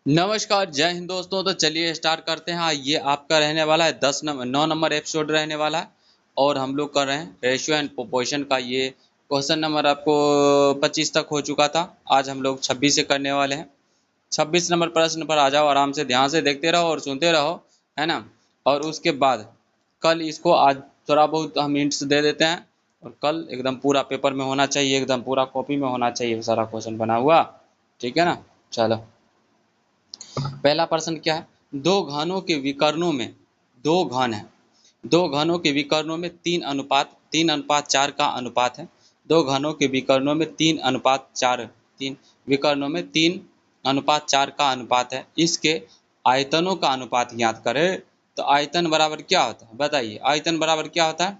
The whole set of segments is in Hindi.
नमस्कार, जय हिंद दोस्तों। तो चलिए स्टार्ट करते हैं। ये आपका रहने वाला है 9 नंबर एपिसोड रहने वाला है और हम लोग कर रहे हैं रेशियो एंड प्रोपोर्शन का। ये क्वेश्चन नंबर आपको 25 तक हो चुका था। आज हम लोग 26 से करने वाले हैं। 26 नंबर प्रश्न पर आ जाओ, आराम से ध्यान से देखते रहो और सुनते रहो, है ना। और उसके बाद कल इसको, आज थोड़ा बहुत हम हिंट्स दे देते हैं और कल एकदम पूरा पेपर में होना चाहिए, एकदम पूरा कॉपी में होना चाहिए सारा क्वेश्चन बना हुआ। ठीक है ना। चलो, पहला प्रश्न क्या है। दो घनों के विकर्णों में, दो घन है, दो घनों के विकर्णों में 3:4 का अनुपात है। दो घनों के विकर्णों में 3:4, 3 का अनुपात है। इसके आयतनों का अनुपात ज्ञात करें। तो आयतन बराबर क्या होता है बताइए। आयतन बराबर क्या होता है।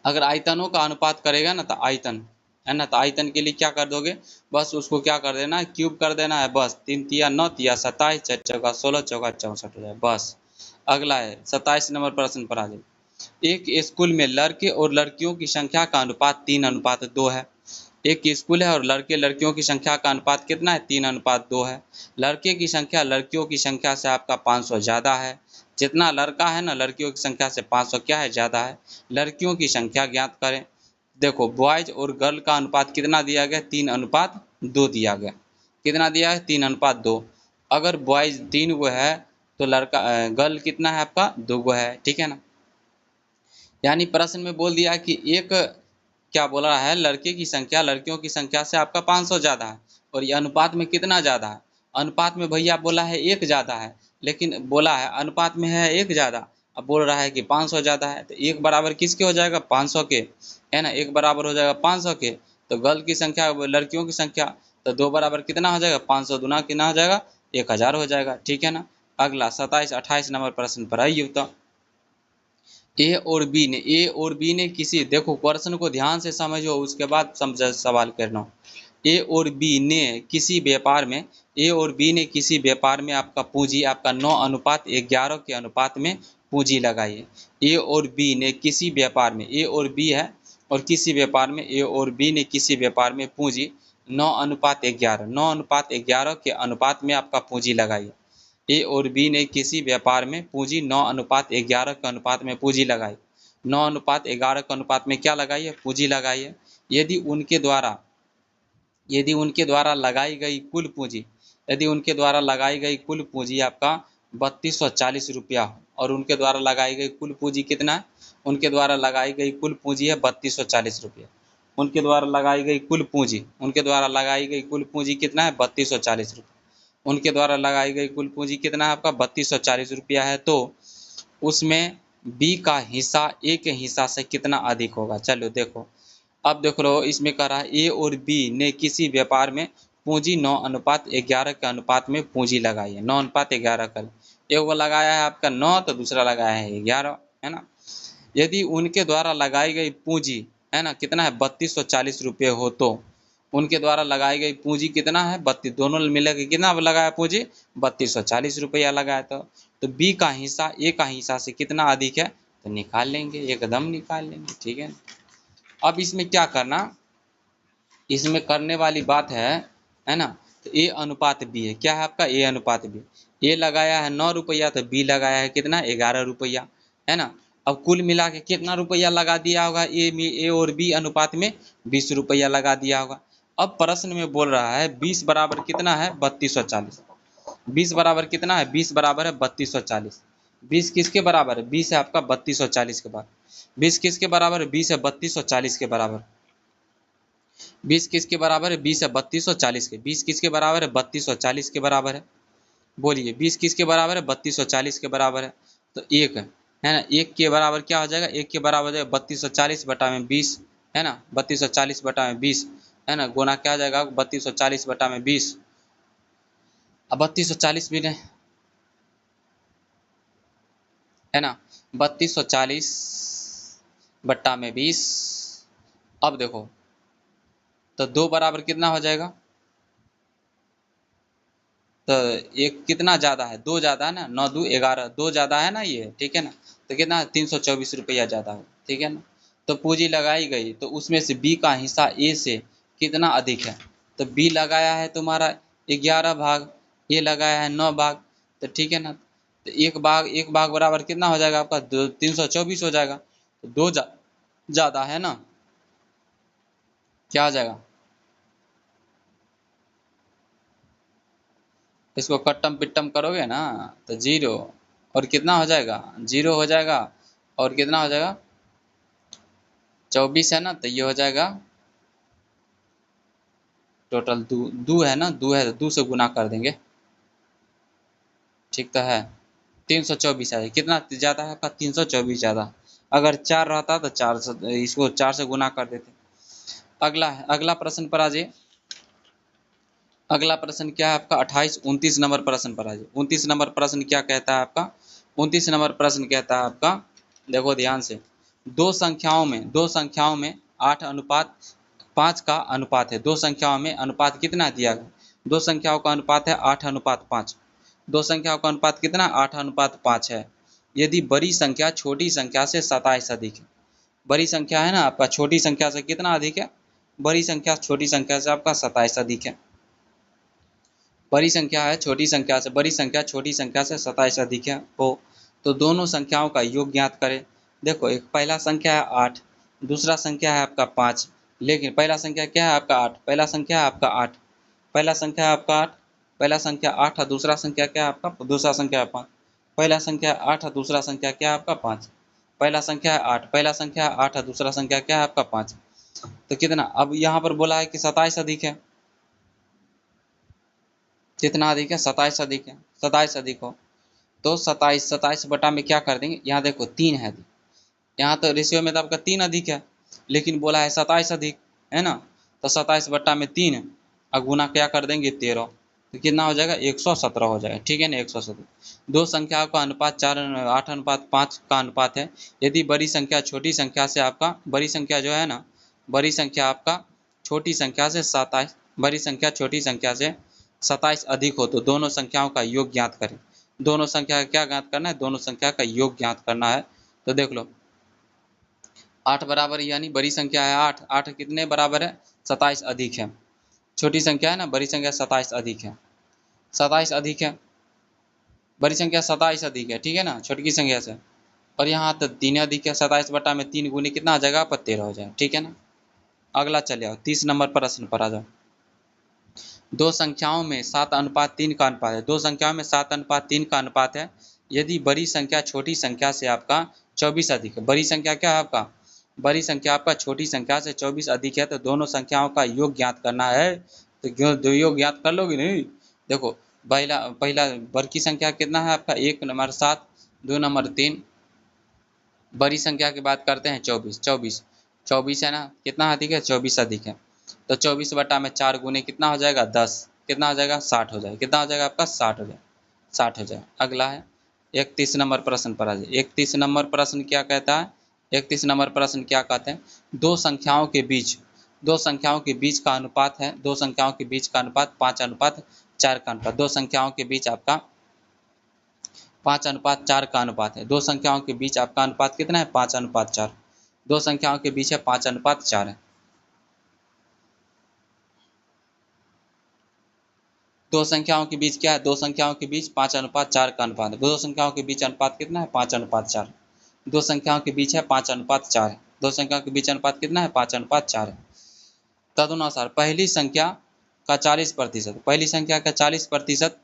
अगर आयतनों का अनुपात करेगा ना तो आयतन, है ना, तो आयतन के लिए क्या कर दोगे, बस उसको क्या कर देना है, क्यूब कर देना है। बस 3 तिया 9 तिया 27, 4 चौका 16, चौका 64 हो जाए बस। अगला है 27 नंबर प्रश्न पर आ जाए। एक स्कूल में लड़के और लड़कियों की संख्या का अनुपात 3:2 है। एक स्कूल है और लड़के लड़कियों की संख्या का अनुपात कितना है, 3:2 है। लड़के की संख्या लड़कियों की संख्या से आपका 500 ज़्यादा है। जितना लड़का है ना, लड़कियों की संख्या से 500 क्या है, ज़्यादा है। लड़कियों की संख्या ज्ञात करें। देखो, बॉयज और गर्ल का अनुपात कितना दिया गया, 3:2 दिया गया। कितना दिया है, 3:2। अगर बॉयज 3 गो है तो लड़का गर्ल कितना है आपका, 2 गो है। ठीक है ना। यानी प्रश्न में बोल दिया कि एक, क्या बोल रहा है, लड़के की संख्या लड़कियों की संख्या से आपका 500 ज़्यादा है। और ये अनुपात में कितना ज़्यादा है। अनुपात में भैया बोला है एक ज़्यादा है, लेकिन बोला है अनुपात में है एक ज़्यादा। अब बोल रहा है कि 500 ज़्यादा है, तो एक बराबर किसके हो जाएगा, 500 के, है ना। एक बराबर हो जाएगा 500 के। तो गर्ल की संख्या लड़कियों की संख्या, तो 2 बराबर कितना हो जाएगा, 500 दुना कितना हो जाएगा, 1000 हो जाएगा। ठीक है ना। अगला 27-28 नंबर प्रश्न पर आइए। तो ए और बी ने किसी, देखो क्वेश्चन को ध्यान से समझो उसके बाद समझ सवाल करना। ए और बी ने किसी व्यापार में, ए और बी ने किसी व्यापार में आपका पूंजी आपका 9:11 के अनुपात में पूंजी लगाई है। ए और बी ने किसी व्यापार में, ए और बी है और किसी व्यापार में, ए और बी ने किसी व्यापार में पूंजी 9:11, 9:11 के अनुपात में आपका पूंजी लगाई है। ए और बी ने किसी व्यापार में पूंजी 9:11 के अनुपात में पूंजी लगाई। 9:11 के अनुपात में क्या लगाई है, पूंजी लगाई है। यदि उनके द्वारा यदि उनके द्वारा लगाई गई कुल पूंजी, यदि उनके द्वारा लगाई गई कुल पूंजी आपका 3240 रुपया हो, और उनके द्वारा लगाई गई कुल पूंजी कितना है, उनके द्वारा लगाई गई कुल पूंजी है 3240 रुपया। उनके द्वारा लगाई गई कुल पूंजी, उनके द्वारा लगाई गई कुल पूंजी कितना है, 3240 रुपया। उनके द्वारा लगाई गई कुल पूंजी कितना है आपका, 3240 रुपया है। तो उसमें बी का हिस्सा ए के हिस्सा से कितना अधिक होगा। चलो देखो, अब देख लो, इसमें कह रहा है ए और बी ने किसी व्यापार में पूंजी 9:11 के अनुपात में पूंजी लगाई है। 9:11 कर, एक वो लगाया है आपका 9 तो दूसरा लगाया है 11, है ना। यदि उनके द्वारा लगाई गई पूंजी, है ना, कितना है, 3240 रुपये हो, तो उनके द्वारा लगाई गई पूंजी कितना है, 32, दोनों मिला के कितना लगाया पूंजी, 3240 रुपया लगाया। तो बी का हिस्सा ए का हिस्सा से कितना अधिक है, तो निकाल लेंगे, एकदम निकाल लेंगे। ठीक है। अब इसमें क्या करना, इसमें करने वाली बात है ना। तो ए अनुपात बी है, क्या है आपका, ए अनुपात बी। ए लगाया है 9 रुपया तो बी लगाया है कितना, 11 रुपया, है ना। अब कुल मिला के कितना रुपया लगा दिया होगा, ए और बी अनुपात में 20 रुपया लगा दिया होगा। अब प्रश्न में बोल रहा है 20 बराबर कितना है, 3240। 20 बराबर कितना है, 20 बराबर है 3240। 20 किसके बराबर है, 20 है आपका 3240 के बराबर। 20 किसके बराबर है, 20 है 3240 के बराबर। 20 किसके बराबर है, 20 है 3240 के। 20 किसके बराबर है, 3240 के बराबर है। बोलिए 20 किसके बराबर है, 3240 के बराबर है। तो एक है ना, एक के बराबर क्या हो जाएगा, एक के बराबर हो जाएगा 3240 बटा में 20, है ना। 3240 बटा में 20, है ना, गुना क्या हो जाएगा, 3240 बटा में 20। अब 3240 भी नहीं, है ना, 3240 बट्टा में 20। अब देखो, तो दो बराबर कितना हो जाएगा, तो एक कितना ज़्यादा है, दो ज़्यादा है ना, 9 2 11, दो ज़्यादा है ना ये। ठीक है ना। तो कितना, 324 रुपया ज़्यादा है। ठीक है ना। तो पूंजी लगाई गई, तो उसमें से बी का हिस्सा ए से कितना अधिक है। तो बी लगाया है तुम्हारा 11 भाग, ये लगाया है 9 भाग, तो ठीक है ना। तो एक भाग बराबर कितना हो जाएगा आपका 324 हो जाएगा। तो 2 ज़्यादा है ना, क्या आ जाएगा, इसको कट्टम पिट्टम करोगे ना तो 0, और कितना हो जाएगा 0 हो जाएगा, और कितना हो जाएगा 24 है ना, तो ये हो जाएगा टोटल दो है ना, 2 है तो 2 से गुना कर देंगे, ठीक तो है। 324 है, कितना ज़्यादा है आपका 324 ज़्यादा। अगर 4 रहता तो 4 से, इसको 4 से गुना कर देते। अगला है, अगला प्रश्न पर आ जाइए। अगला प्रश्न क्या है आपका 29 नंबर प्रश्न पर आ जाइए। 29 नंबर प्रश्न क्या कहता है आपका, 29 नंबर प्रश्न कहता है आपका, देखो ध्यान से, दो संख्याओं में 8:5 का अनुपात है। दो संख्याओं में अनुपात कितना दिया गया, दो संख्याओं का अनुपात है 8:5। दो संख्याओं का अनुपात कितना 8:5 है। यदि बड़ी संख्या छोटी संख्या से 27 अधिक है, बड़ी संख्या है ना आपका छोटी संख्या से कितना अधिक है, बड़ी संख्या छोटी संख्या से आपका 27 अधिक है। बड़ी संख्या है छोटी संख्या से, बड़ी संख्या छोटी संख्या से 27 अधिक है हो, तो दोनों संख्याओं का योग ज्ञात करें। देखो एक पहला संख्या है 8, दूसरा संख्या है आपका 5, लेकिन पहला संख्या क्या है आपका 8, पहला संख्या है आपका 8, पहला संख्या है आपका 8, पहला संख्या 8 और दूसरा संख्या क्या है आपका, दूसरा संख्या 5। पहला संख्या 8 और दूसरा संख्या क्या है आपका 5, पहला संख्या है 8, पहला संख्या 8 और दूसरा संख्या क्या है आपका 5। तो कितना, अब यहाँ पर बोला है कि 27 अधिक है, कितना अधिक है 27 अधिक है, 27 अधिक हो तो 27 बटा में क्या कर देंगे, यहाँ देखो 3 है अधिक, यहाँ तो रेशियो में तो आपका 3 अधिक है, लेकिन बोला है 27 अधिक है ना, तो 27 बटा में 3 और गुना क्या कर देंगे 13, तो कितना हो जाएगा 117 हो जाएगा, ठीक है ना 117। दो संख्याओं का अनुपात 8:5 का अनुपात है। यदि बड़ी संख्या छोटी संख्या से आपका, बड़ी संख्या जो है ना, बड़ी संख्या आपका छोटी संख्या से 27, बड़ी संख्या छोटी संख्या से 27 अधिक हो तो दोनों संख्याओं का योग ज्ञात करें। दोनों संख्या का क्या ज्ञात करना है, दोनों संख्या का योग ज्ञात करना है। तो देख लो 8 बराबर, यानी बड़ी संख्या है 8, 8 कितने बराबर है 27 अधिक है, छोटी संख्या है ना बड़ी संख्या 27 अधिक है, 27 अधिक है, बड़ी संख्या 27 अधिक है, ठीक है ना छोटी संख्या से, और यहाँ तो 3 अधिक है, 27 बटा में 3 गुनी कितना आ जाएगा आपका 13 हो जाएगा, ठीक है ना। अगला चले आओ 30 नंबर प्रश्न पर आ जाओ। दो संख्याओं में 7:3 का अनुपात है, दो संख्याओं में 7:3 का अनुपात है। यदि बड़ी संख्या छोटी संख्या से आपका 24 अधिक है, बड़ी संख्या क्या है आपका, बड़ी संख्या आपका छोटी संख्या से 24 अधिक है, तो दोनों संख्याओं का योग ज्ञात करना है। तो दो योग ज्ञात कर लोगे नहीं, देखो पहला पहला बड़ी संख्या कितना है आपका 1 नंबर 7, 2 नंबर 3, बड़ी संख्या की बात करते हैं 24, 24 24 है ना, कितना अधिक है 24 अधिक है, तो 24 बटा में 4 गुने कितना हो जाएगा 10, कितना हो जाएगा 60 हो जाएगा, कितना हो जाएगा आपका 60 हो जाएगा, 60 हो जाएगा। अगला है 31 नंबर प्रश्न पर आ जाए। 31 नंबर प्रश्न क्या कहता है, 31 नंबर प्रश्न क्या कहते हैं, दो संख्याओं के बीच, दो संख्याओं के बीच का अनुपात है, दो संख्याओं के बीच का अनुपात 5:4 का अनुपात, दो संख्याओं के बीच आपका 5:4 का अनुपात है, दो संख्याओं के बीच आपका अनुपात कितना है 5:4, दो संख्याओं के बीच है 5:4 है। दो संख्याओं के बीच क्या है, दो संख्याओं के बीच 5:4 का अनुपात है, दो संख्याओं के बीच अनुपात कितना है 5:4, दो संख्याओं के बीच है 5:4 है, दो संख्याओं के बीच अनुपात कितना है 5:4 है। तदनुसार पहली संख्या का 40%, पहली संख्या का 40%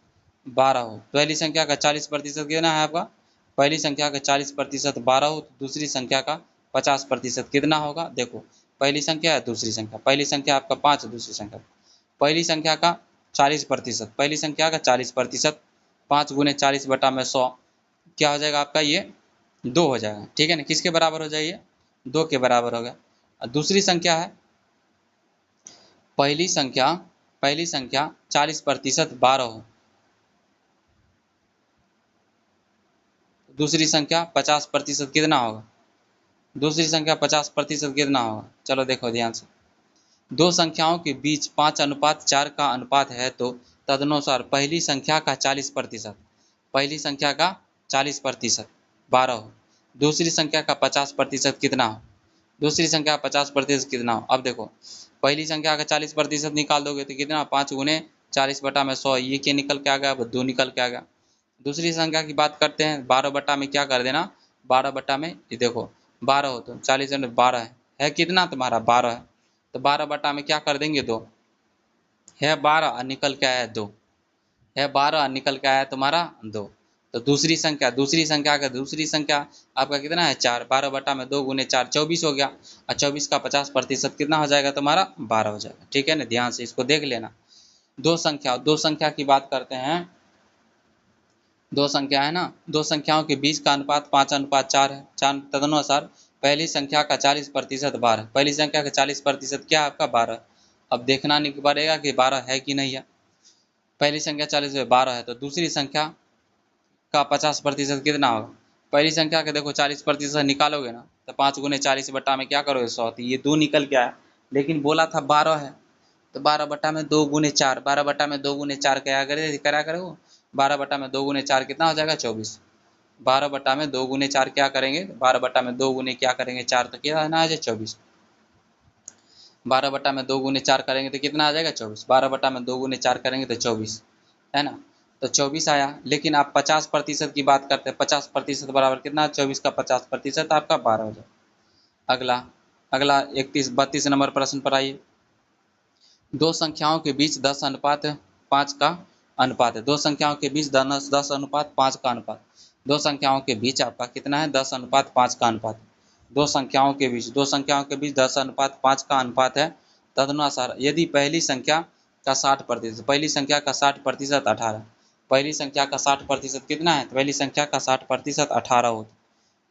12 हो, पहली संख्या का 40% कितना है आपका, पहली संख्या का 40% 12 हो, तो दूसरी संख्या का 50% कितना होगा, देखो पहली संख्या है दूसरी संख्या, पहली संख्या आपका 5, दूसरी संख्या, पहली संख्या का 40%, पहली संख्या का 40%, 5 गुने 40 बटा में 100 क्या हो जाएगा आपका ये 2 हो जाएगा, ठीक है ना, किसके बराबर हो जाइए 2 के बराबर हो गया। और दूसरी संख्या है, पहली संख्या, पहली संख्या 40% 12 हो, दूसरी संख्या 50% कितना होगा, दूसरी संख्या 50% कितना होगा, चलो देखो ध्यान से, दो संख्याओं के बीच 5:4 का अनुपात है, तो तदनुसार पहली संख्या का 40%, पहली संख्या का 40% 12 हो, दूसरी संख्या का 50% कितना हो, दूसरी संख्या 50% कितना हो। अब देखो पहली संख्या का 40% निकाल दोगे तो कितना, 5 गुने 40/100, ये क्या निकल के आ गया, 2 निकल के आ गया। दूसरी संख्या की बात करते हैं, 12 में क्या कर देना, 12 में ये देखो 12 हो तो 40 में 12 है कितना तुम्हारा 12 है, तो 12 में क्या कर देंगे 2 है 12 और निकल के आया 2 है 12 और निकल के आया तुम्हारा 2। तो दूसरी संख्या दूसरी संख्या आपका कितना है 4, 12 में 2 गुने 4 24 हो गया, और 24 का 50% कितना हो जाएगा तुम्हारा 12 हो जाएगा। ठीक है ना, ध्यान से इसको देख लेना। दो संख्या की बात करते हैं, दो संख्या है ना, दो संख्याओं के बीच का अनुपात 5:4 है। तदनुसार पहली संख्या का 40% 12, पहली संख्या का 40% क्या है आपका 12। अब देखना नहीं पड़ेगा कि 12 है कि नहीं है, पहली संख्या 40 में 12 है, तो दूसरी संख्या का 50% कितना होगा, पहली संख्या का देखो 40% निकालोगे ना, तो 5 गुने 40 बटा में क्या करोगे 100, तो ये 2 निकल के आया, लेकिन बोला था 12 है, तो 12/2 गुने 4, 12/2 गुने 4 क्या करोगे, 12/2 गुने 4 कितना हो जाएगा 24, 12/2 गुने 4 क्या करेंगे, 12/2 गुने क्या करेंगे 4, तो क्या आना है 24, 12/2 गुने 4 करेंगे तो कितना आ जाएगा 24, 12/2 गुने 4 करेंगे तो 24 है ना, तो 24 आया। लेकिन आप 50% की बात करते हैं, 50% बराबर कितना, 24 का 50% आपका 12 हो जाएगा। अगला अगला 32 नंबर प्रश्न पर आइए। दो संख्याओं के बीच 10:5 का अनुपात है, दो संख्याओं के बीच 10:5 का अनुपात, दो संख्याओं के बीच आपका कितना है 10:5 का अनुपात, दो संख्याओं के बीच 10:5 का अनुपात है। तदनुसार यदि पहली संख्या का 60%, पहली संख्या का 60% 18, पहली संख्या का 60% कितना है, पहली संख्या का 60% 18 हो,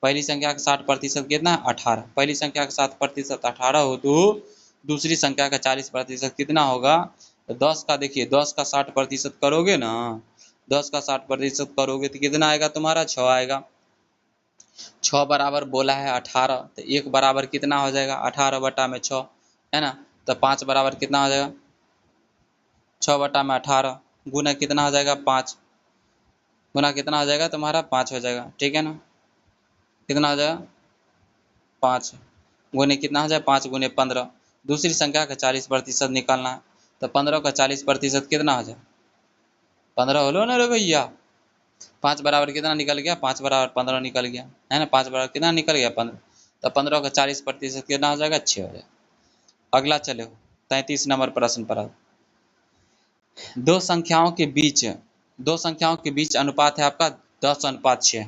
पहली संख्या का 60% कितना है 18, पहली संख्या का 60% 18 हो तो दूसरी संख्या का 40% कितना होगा, तो 10 का देखिए 10 का 60% करोगे ना, 10 का 60% करोगे तो कितना आएगा तुम्हारा 6 आएगा, 6 बराबर बोला है 18, तो 1 बराबर कितना हो जाएगा 18/6 है ना, तो 5 बराबर कितना हो जाएगा 6/18 गुना कितना हो जाएगा 5, गुना कितना हो जाएगा तुम्हारा 5 हो जाएगा। ठीक है ना, कितना हो जाएगा 5 गुने कितना हो जाए 5 गुने 15, दूसरी संख्या का 40% निकालना है, तो 15 का 40% कितना हो जाए 15 हो लो ना रे भैया, 5 बराबर कितना निकल गया 5 बराबर 15 निकल गया है ना, 5 बराबर कितना निकल गया 15, तो 15 का 40% कितना हो जाएगा 6 हो जाएगा। अगला चलो 33 नंबर प्रश्न पर आओ। दो संख्याओं के बीच अनुपात है आपका 10:6,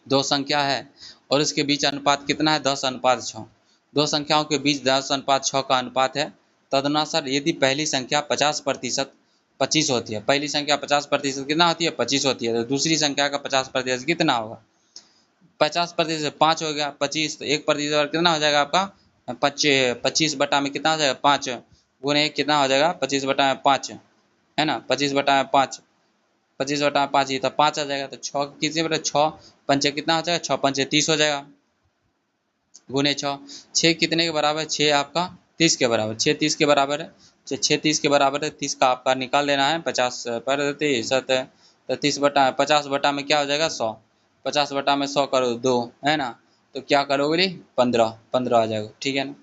दो संख्या है और इसके बीच अनुपात कितना है 10:6, दो संख्याओं के बीच 10:6 का अनुपात है। तदनुसार यदि पहली संख्या 50% 25 होती है, पहली संख्या 50% कितना होती है 25 होती है, तो दूसरी संख्या का 50% कितना होगा, 50% 5 हो गया 25, तो 1% कितना हो जाएगा आपका 25 बटा में कितना हो जाएगा 5 गुने 1 कितना हो जाएगा 25 बटा में 5 है ना, 25 बटा में 5, 25 बटा में 5 ही तो 5 आ जाएगा, तो 6 कितने बटे 6 पंचे कितना हो जाएगा 6 पंचे 30 हो जाएगा, गुने 6 कितने के बराबर है 6 आपका 30 के बराबर, 6 30 के बराबर है, 6 30 के बराबर है, 30 का आपका निकाल देना है 50 पर 30 तो 30 बटा 50 बटा में क्या हो जाएगा 100, 50 बटा में 100 करो 2 है ना, तो क्या करोगे 15 आ जाएगा। ठीक है ना,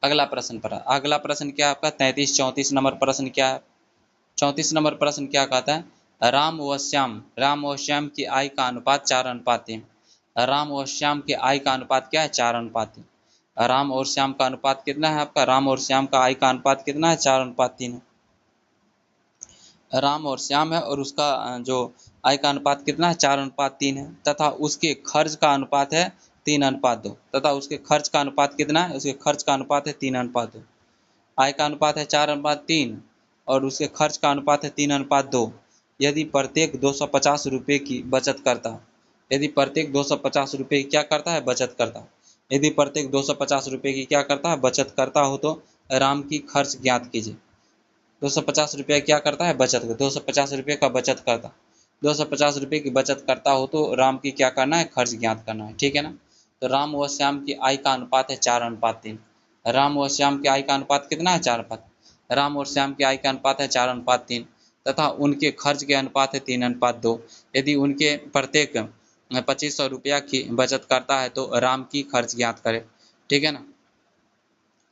अगला प्रश्न पर, अगला प्रश्न क्या है आपका 34 नंबर प्रश्न क्या है, 34 नंबर प्रश्न क्या कहता है, राम व श्याम की आय का अनुपात 4:3, राम और श्याम के आय का अनुपात क्या है 4:3, राम और श्याम का अनुपात कितना है आपका, राम और श्याम का आय का अनुपात कितना है 4:3 है, राम और श्याम है और उसका जो आय का अनुपात कितना है 4:3 है, तथा उसके खर्च का अनुपात है 3:2, तथा उसके खर्च का अनुपात कितना है, उसके खर्च का अनुपात है 3:2, आय का अनुपात है 4:3 और उसके खर्च का अनुपात है 3:2। यदि प्रत्येक 250 रुपये की बचत करता है, यदि प्रत्येक 250 रुपये की क्या करता है बचत करता है, यदि प्रत्येक 250 रुपये की क्या करता है बचत करता हो तो राम की खर्च ज्ञात कीजिए। 250 रुपये क्या करता है बचत, 250 रुपये का बचत करता, 250 रुपये की बचत करता हो तो राम की क्या करना है खर्च ज्ञात करना है। ठीक है ना, तो राम व श्याम की आय का अनुपात है 4:3, राम व श्याम की आय का अनुपात कितना है 4:5, राम और श्याम की आय का अनुपात है 4:3 तथा उनके खर्च के अनुपात है 3:2। यदि उनके प्रत्येक 2500 रुपया की बचत करता है तो राम की खर्च ज्ञात करे। ठीक है ना,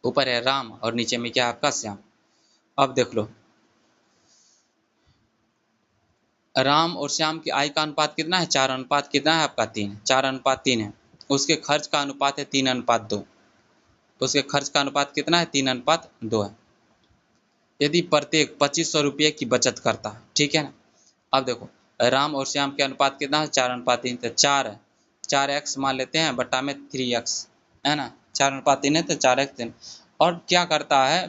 ऊपर है राम और नीचे में क्या है आपका श्याम। अब देख लो राम और श्याम की आय का अनुपात कितना है? 4 अनुपात कितना है आपका? 3। 4 अनुपात 3 है। उसके खर्च का अनुपात है 3 अनुपात 2। उसके खर्च का अनुपात कितना है? 3 अनुपात 2 है। यदि प्रत्येक 2500 रुपये की बचत करता है, ठीक है ना। अब देखो राम और श्याम के अनुपात कितना है? 4 अनुपात 3, तो 4 है। 4x मान लेते हैं बट्टा में 3x, है ना। 4 अनुपात 3 है तो 4x 3। और क्या करता है?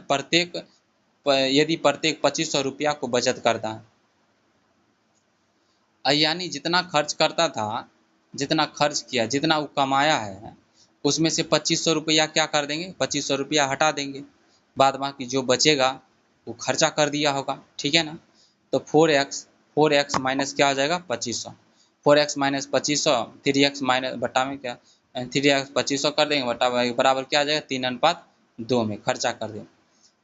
यदि प्रत्येक 2500 रुपया को बचत करता है, यानी जितना खर्च करता था, जितना खर्च किया, जितना वो कमाया है, उसमें से 2500 रुपया क्या कर देंगे? 2500 रुपया हटा देंगे। बाद बाकी जो बचेगा वो खर्चा कर दिया होगा, ठीक है ना। तो 4x माइनस क्या हो जाएगा? 2500। 4x माइनस 2500, 3x माइनस बट्टा में क्या 3x 2500 कर देंगे बट्टा बराबर क्या आ जाएगा? 3 अनुपात 2 में खर्चा कर देंगे।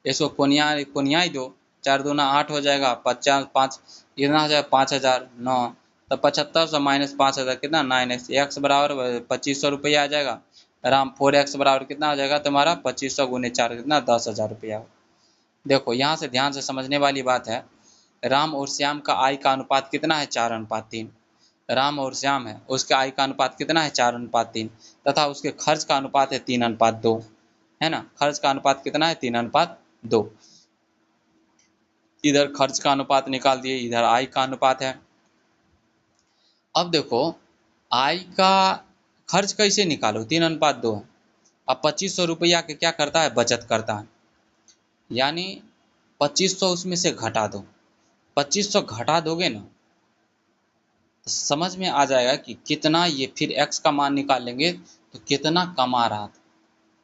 इसको कोनिया ही दो, 4 दूना 8 हो जाएगा, 50 5 कितना हो जाएगा? 5009। तो 7500 माइनस 5000 कितना? 9x। x बराबर 2500 रुपया आ जाएगा। आराम 4x बराबर कितना हो जाएगा तुम्हारा? 2500 गुने 4 कितना? 10,000 रुपया। देखो यहाँ से ध्यान से समझने वाली बात है, राम और श्याम का आय का अनुपात कितना है? 4 अनुपात 3। राम और श्याम है, उसके आय का अनुपात कितना है? 4 अनुपात 3, तथा उसके खर्च का अनुपात है 3 अनुपात 2, है ना। खर्च का अनुपात कितना है? 3 अनुपात 2। इधर खर्च का अनुपात निकाल दिए, इधर आय का अनुपात है। अब देखो आय का खर्च कैसे निकालो? 3 अनुपात 2 है। अब 2500 रुपया के क्या करता है? बचत करता है, यानी 2500 उसमें से घटा दो। 2500 घटा दोगे ना तो समझ में आ जाएगा कि कितना, ये फिर x का मान निकाल लेंगे तो कितना कमा रहा था।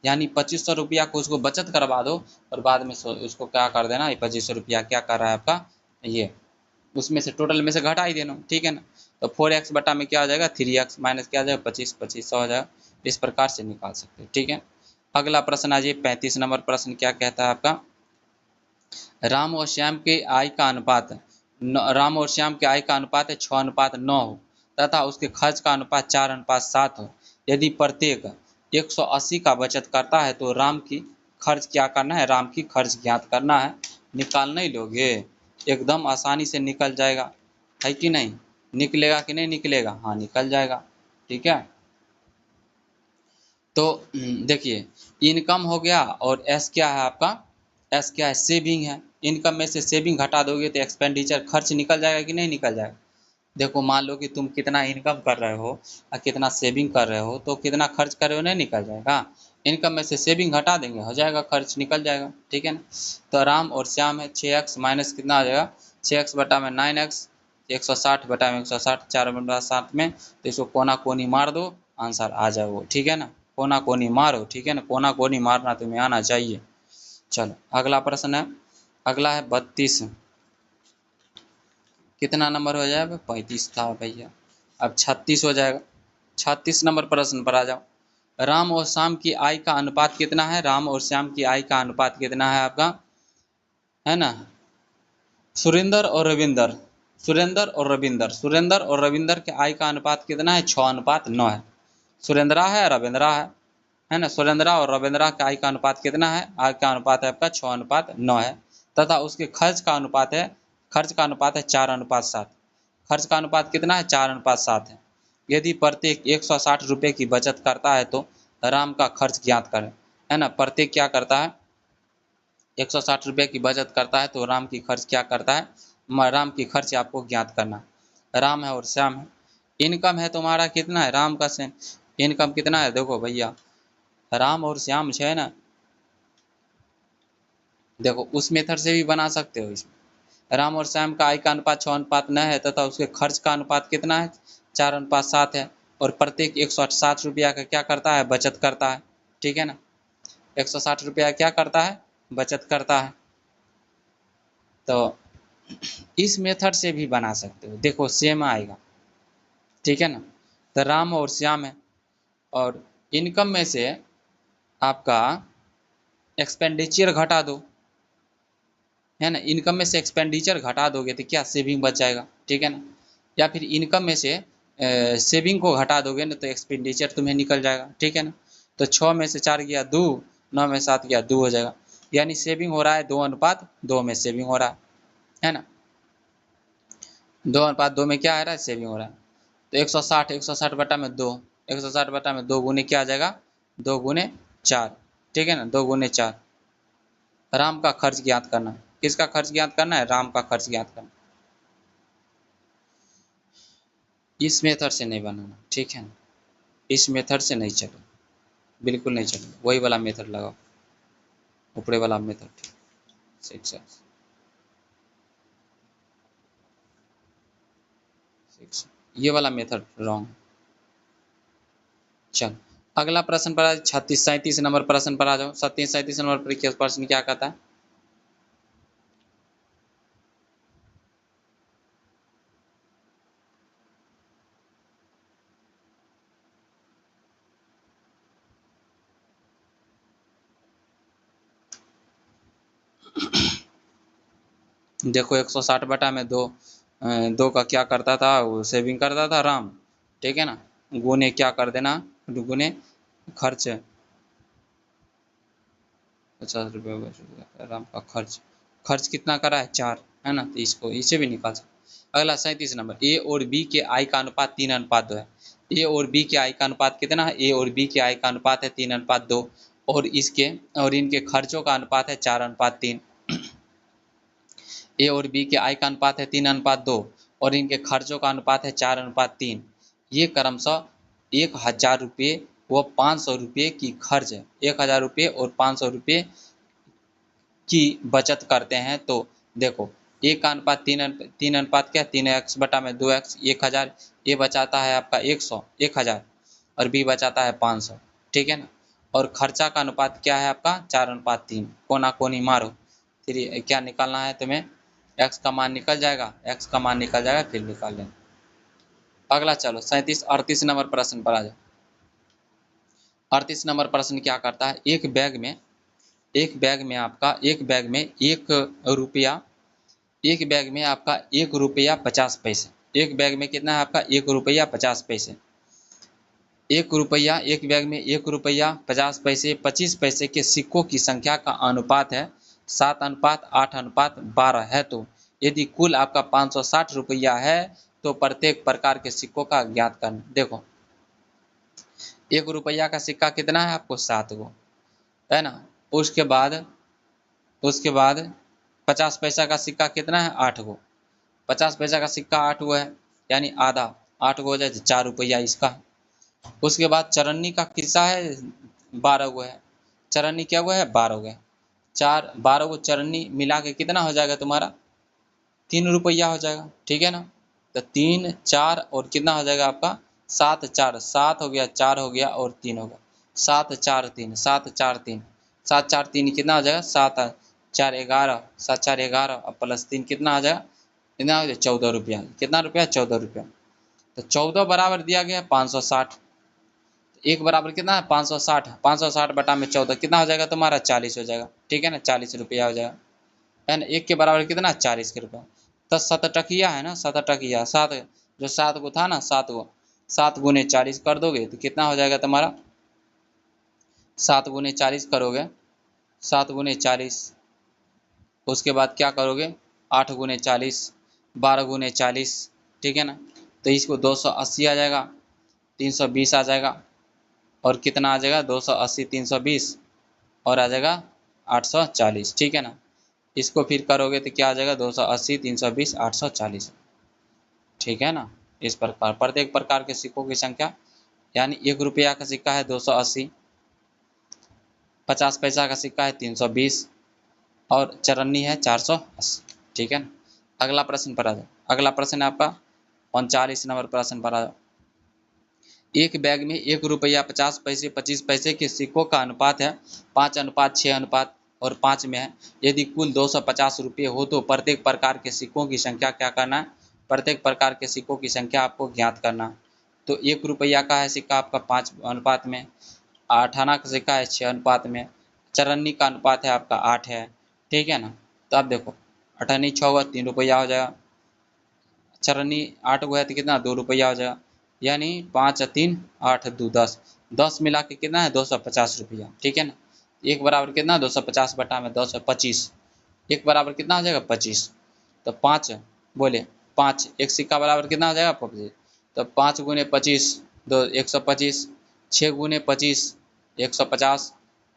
यानी 2500 रुपया को उसको बचत करवा दो और बाद में उसको क्या कर देना, ये 2500 रुपया क्या कर रहा है आपका, ये उसमें से टोटल में से घटा ही देना, ठीक है ना। तो 4x बटा में क्या हो जाएगा? 3x माइनस क्या हो जाएगा? 2500 हो जाएगा। इस प्रकार से निकाल सकते हैं, ठीक है। अगला प्रश्न आ जाइए 35 नंबर प्रश्न। क्या कहता है आपका? राम और श्याम के आय का अनुपात राम और श्याम के आय का अनुपात है 6 अनुपात 9 हो, तथा उसके खर्च का अनुपात 4 अनुपात 7 हो। यदि प्रत्येक 180 का बचत करता है तो राम की खर्च क्या करना है? राम की खर्च ज्ञात करना है। निकाल नहीं लोगे? एकदम आसानी से निकल जाएगा, है कि नहीं? निकलेगा कि नहीं निकलेगा? हाँ निकल जाएगा, ठीक है। तो देखिए इनकम हो गया और एस क्या है आपका? एस क्या है? सेविंग है। इनकम में से सेविंग घटा दोगे तो एक्सपेंडिचर खर्च निकल जाएगा कि नहीं निकल जाएगा? देखो मान लो कि तुम कितना इनकम कर रहे हो और कितना सेविंग कर रहे हो, तो कितना खर्च कर रहे हो नहीं निकल जाएगा। इनकम में से सेविंग हटा देंगे, हो जाएगा खर्च निकल जाएगा, ठीक है ना। तो राम और श्याम है 6x माइनस कितना आ जाएगा? 6x बटा में 9x, 160 बटा में 160, 4 बटा 7 में, तो इसको कोना कोनी मार दो, आंसर आ जाए वो, ठीक है ना। कोना कोनी मारो, ठीक है ना, कोना कोनी मारना तुम्हें आना चाहिए। चलो अगला प्रश्न है, अगला है 32। कितना नंबर हो जाएगा? 35 था भैया, अब 36 हो जाएगा। 36 नंबर प्रश्न पर आ जाओ। राम और श्याम की आय का अनुपात कितना है? राम और श्याम की आय का अनुपात कितना है आपका, है ना। सुरेंद्र और रविंदर, सुरेंद्र और रविंदर के आय का अनुपात कितना है? 6 अनुपात 9 है। सुरेंद्रा है रविंद्रा है ना। सुरेंद्रा और रविंद्रा का आय का अनुपात कितना है? आय का अनुपात है आपका 6 अनुपात 9 है, तथा उसके खर्च का अनुपात है 4 अनुपात 7। खर्च का अनुपात कितना है? 4 अनुपात 7 है। यदि प्रत्येक 160 रुपये की बचत करता है तो राम का खर्च ज्ञात करें, है ना। प्रत्येक क्या करता है? 160 रुपये की बचत करता है तो राम की खर्च क्या करता है? राम की खर्च आपको ज्ञात करना। राम है और श्याम है। इनकम है तुम्हारा कितना है? राम का सेम इनकम कितना है? देखो भैया राम और श्याम है ना, देखो उस मेथड से भी बना सकते हो। इसमें राम और श्याम का आय का अनुपात 6 अनुपात 9 है, तथा उसके खर्च का अनुपात कितना है? 4 अनुपात 7 है। और प्रत्येक 160 रुपया का क्या करता है? बचत करता है, ठीक है ना। 160 रुपया क्या करता है? बचत करता है। तो इस मेथड से भी बना सकते हो, देखो सेम आएगा, ठीक है ना। तो राम और श्याम है और इनकम में से आपका एक्सपेंडिचर घटा दो, है ना। इनकम में से एक्सपेंडिचर घटा दोगे तो क्या सेविंग बच जाएगा, ठीक है ना। या फिर इनकम में से सेविंग को घटा दोगे ना तो एक्सपेंडिचर तुम्हें निकल जाएगा, ठीक है ना। तो 6 में से 4 गया 2, 9 में 7 गया 2 हो जाएगा। यानी सेविंग हो रहा है 2 अनुपात 2 में सेविंग हो रहा है ना। 2:2 में क्या आ रहा है, सेविंग हो रहा है। तो 160 बटा में 2, 160 बटा में 2 गुने क्या आ जाएगा, 2 गुने 4, ठीक है ना, 2 गुने 4। राम का खर्च ज्ञात करना, किसका खर्च ज्ञात करना है, राम का खर्च ज्ञात करना। इस मेथड से नहीं बनाना, ठीक है ना, इस मेथड से नहीं चलो, बिल्कुल नहीं चलो, वही वाला मेथड लगाओ, ऊपरे वाला मेथड, सिक्स ये वाला मेथड रॉन्ग। चल अगला प्रश्न पर 37 नंबर प्रश्न पर आ जाओ। 37 नंबर पर प्रश्न क्या कहता है, देखो 160 बटा में 2, 2 का क्या करता था, वो सेविंग करता था राम, ठीक है ना, गुने क्या कर देना, गुने खर्च, 50 रुपये राम का खर्च, खर्च कितना करा है 4, है ना, तो इसको इसे भी निकाल सकते। अगला 37 नंबर, ए और बी के आई का अनुपात 3:2 है। ए और बी के आई का अनुपात कितना है, ए और बी के आई का अनुपात है 3:2, और इसके और इनके खर्चों का अनुपात है 4:3। ए और बी के आय का अनुपात है 3:2 और इनके खर्चों का अनुपात है 4:3। ये क्रमशः 1,000 रुपये व 500 रुपये की खर्च, 1,000 रुपये और 500 रुपये की बचत करते हैं। तो देखो ए का अनुपात तीन अनुपात क्या, 3x बटा में 2x, 1,000, ये बचाता है आपका 1,000 और बी बचाता है 500, ठीक है ना। और खर्चा का अनुपात क्या है आपका 4:3, कोना कोनी मारो, फिर क्या निकालना है तुम्हें, x का मान निकल जाएगा, x का मान निकल जाएगा, फिर निकाल लेना। अगला चलो 38 नंबर प्रश्न पर आ जाओ। 38 नंबर प्रश्न क्या करता है, एक बैग में आपका 1 रुपया 50 पैसे, एक बैग में कितना है आपका 1 रुपया 50 पैसे, 1 रुपया, एक बैग में 1 रुपया 50 पैसे 25 पैसे के सिक्कों की संख्या का अनुपात है 7:8:12 है। तो यदि कुल आपका 560 रुपया है तो प्रत्येक प्रकार के सिक्कों का ज्ञात करना। देखो 1 रुपया का सिक्का कितना है आपको 7 गो, है ना। उसके बाद 50 पैसा का सिक्का कितना है 8 गो, 50 पैसा का सिक्का 8 गो है, यानी आधा 8 गो हो जाए 4 रुपया इसका। उसके बाद चरन्नी का किस्सा है 12 गो है, चरन्नी क्या हुआ है 12 गो है, 12 गो चरन्नी मिला के कितना हो जाएगा तुम्हारा 3 रुपया हो जाएगा, ठीक है ना। तो 3 4 और कितना हो जाएगा आपका 7 4, 7 हो गया, 4 हो गया और 3 हो गया, 7 4 3, 7 4 3, 7 4 3 कितना हो जाएगा 7 4 11, 7 4 11 और प्लस 3 कितना आ जाएगा, कितना हो जाएगा 14 रुपया, कितना रुपया 14 रुपया। तो 14 बराबर दिया गया 560, एक बराबर कितना है 560, 560 बटा में 14 कितना हो जाएगा तुम्हारा 40 हो जाएगा, ठीक है ना, 40 रुपया हो जाएगा, है ना। एक के बराबर कितना 40 के रुपया। तो शतटकिया है ना, शतटकिया 7, जो 7 गो था ना 7 गो, 7 गुने 40 कर दोगे तो कितना हो जाएगा तुम्हारा, 7 गुने 40 करोगे, 7 गुने 40, उसके बाद क्या करोगे 8 गुने 40, 12 गुने 40, ठीक है ना। तो इसको 280 आ जाएगा, 320 आ जाएगा, और कितना आ जाएगा 280 320 और आ जाएगा 840, ठीक है ना। इसको फिर करोगे तो क्या आ जाएगा 280 320 840, ठीक है ना। इस प्रकार प्रत्येक प्रकार के सिक्कों की संख्या, यानी 1 रुपया का सिक्का है 280, 50 पैसा का सिक्का है 320 और चरन्नी है 480, ठीक है ना। अगला प्रश्न पर आ जाओ। अगला प्रश्न है आपका 39 नंबर प्रश्न पर आ जाओ। एक बैग में 1 रुपया 50 पैसे 25 पैसे के सिक्कों का अनुपात है 5:6:5 में है। यदि कुल 250 रुपये हो तो प्रत्येक प्रकार के सिक्कों की संख्या क्या करना है, प्रत्येक प्रकार के सिक्कों की संख्या आपको ज्ञात करना। तो 1 रुपया का है सिक्का आपका 5 अनुपात में, 8 आना का सिक्का है 6 अनुपात में, चरन्नी का अनुपात है आपका 8 है, ठीक है ना। तो आप देखो 8 नहीं 6 हुआ 3 रुपया हो जाएगा, चरन्नी 8 गो है तो कितना 2 रुपया हो जाएगा, यानी 5 3 8 2 10, 10 मिला के कितना है 250 रुपया, ठीक है ना। एक बराबर कितना 250 बटा में 10 25, एक बराबर कितना हो जाएगा 25। तो 5 बोले 5, एक सिक्का बराबर कितना हो जाएगा 25। तो 5 गुने 25 दो 125, 6 गुने 25 150,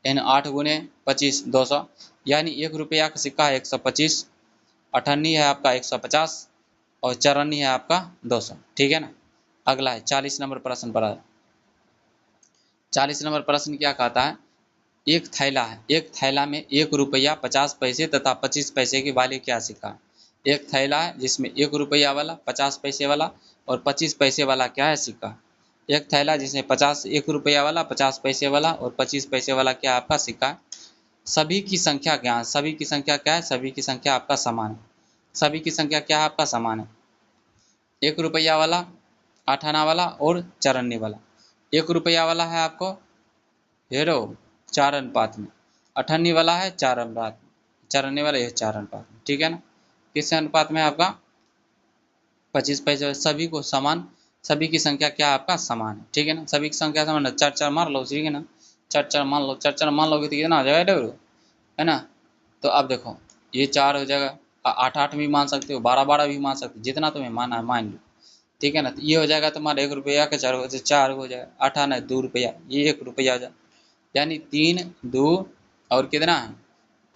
यानी 8 गुने 25 200, यानी 1 रुपया का सिक्का है 125, अठन्नी है आपका 150 और चौरन्नी है आपका 200। ठीक है ना। अगला है 40 नंबर प्रश्न पर। 40 नंबर प्रश्न क्या कहता है, एक थैला है, एक थैला में 1 रुपया 50 पैसे तथा 25 पैसे के वाले क्या सिक्का है। एक थैला है जिसमें 1 रुपया वाला, 50 पैसे वाला और 25 पैसे वाला क्या है सिक्का। एक थैला जिसमें 1 रुपया वाला, 50 पैसे वाला और 25 पैसे वाला क्या आपका सिक्का है। सभी की संख्या क्या है, सभी की संख्या क्या है, सभी की संख्या आपका समान है। सभी की संख्या क्या है आपका समान है। 1 रुपया वाला, 8 आना वाला और चौरन्नी वाला। 1 रुपया वाला है आपको हेरो 4 अनुपात में, अठन्नी वाला है 4 अनुपात में, चौरन्नी वाला ये 4 अनुपात में। ठीक है ना। किस अनुपात में आपका 25 पैसे, सभी को समान, सभी की संख्या क्या आपका समान है। ठीक है ना। सभी की संख्या समान है, 4 4 मार लो। ठीक है ना। 4 4 मान लो, 4 4 मान लोगे तो कितना हो जाएगा है ना। तो अब देखो ये 4 हो जाएगा, 8 8 भी मान सकते हो, 12 12 भी मान सकते हो, जितना तुम्हें माना है मान लो। ठीक है ना। तो ये हो जाएगा तुम्हारा 1 रुपया का 4 हो जाएगा, 8 आना 2 रुपया, ये 1 रुपया हो जाएगा। यानी 3 2 और कितना है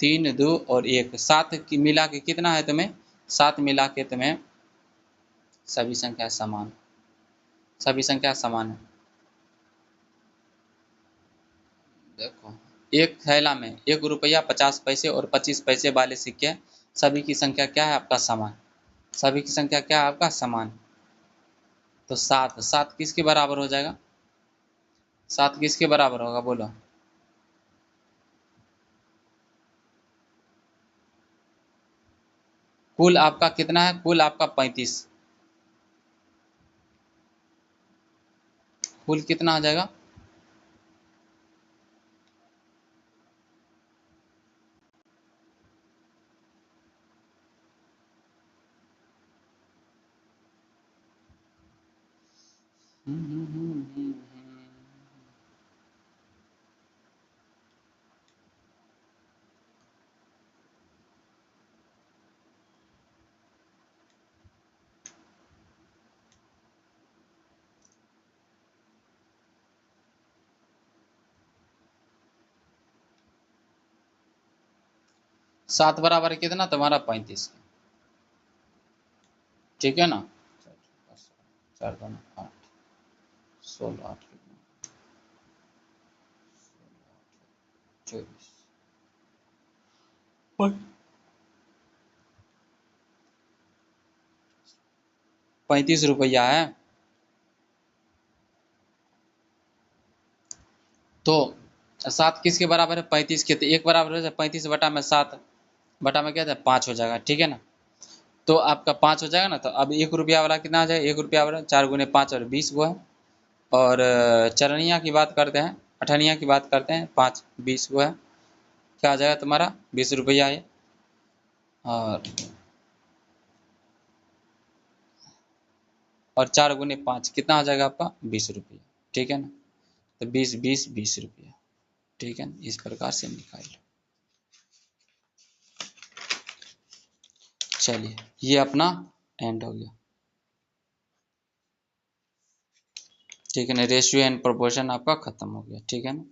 3 2 और 1, 7 की मिला के कितना है तुम्हें, 7 मिला के तुम्हें सभी संख्या समान, सभी संख्या समान है। देखो एक थैला में 1 रुपया 50 पैसे और 25 पैसे वाले सिक्के, सभी की संख्या क्या है आपका समान, सभी की संख्या क्या है आपका समान। तो 7 7 किसके बराबर हो जाएगा, 7 किसके बराबर होगा बोलो। कुल आपका कितना है, कुल आपका 35, कुल कितना आ जाएगा, सात बराबर कितना तुम्हारा 35। ठीक है ना। 4 2 8 16 8 24 35 रुपया है। तो 7 किसके बराबर है 35 के, तो 1 बराबर हो जाए 35 बटा में 7 बटा में क्या था 5 हो जाएगा। ठीक है ना। तो आपका 5 हो जाएगा ना। तो अब 1 रुपया वाला कितना आ जाएगा, 1 रुपया वाला 4 गुने 5 और 20 वो है। और चरनिया की बात करते हैं, अठनिया की बात करते हैं, 5 20 वो है, क्या आ जाएगा तुम्हारा 20 रुपया है। और 4 गुने 5 कितना आ जाएगा आपका 20 रुपया। ठीक है ना। तो 20 20 20 रुपया। ठीक है ना। इस प्रकार से निकाल लो। चलिए ये अपना एंड हो गया। ठीक है ना। रेशियो एंड प्रोपोर्शन आपका खत्म हो गया। ठीक है ना।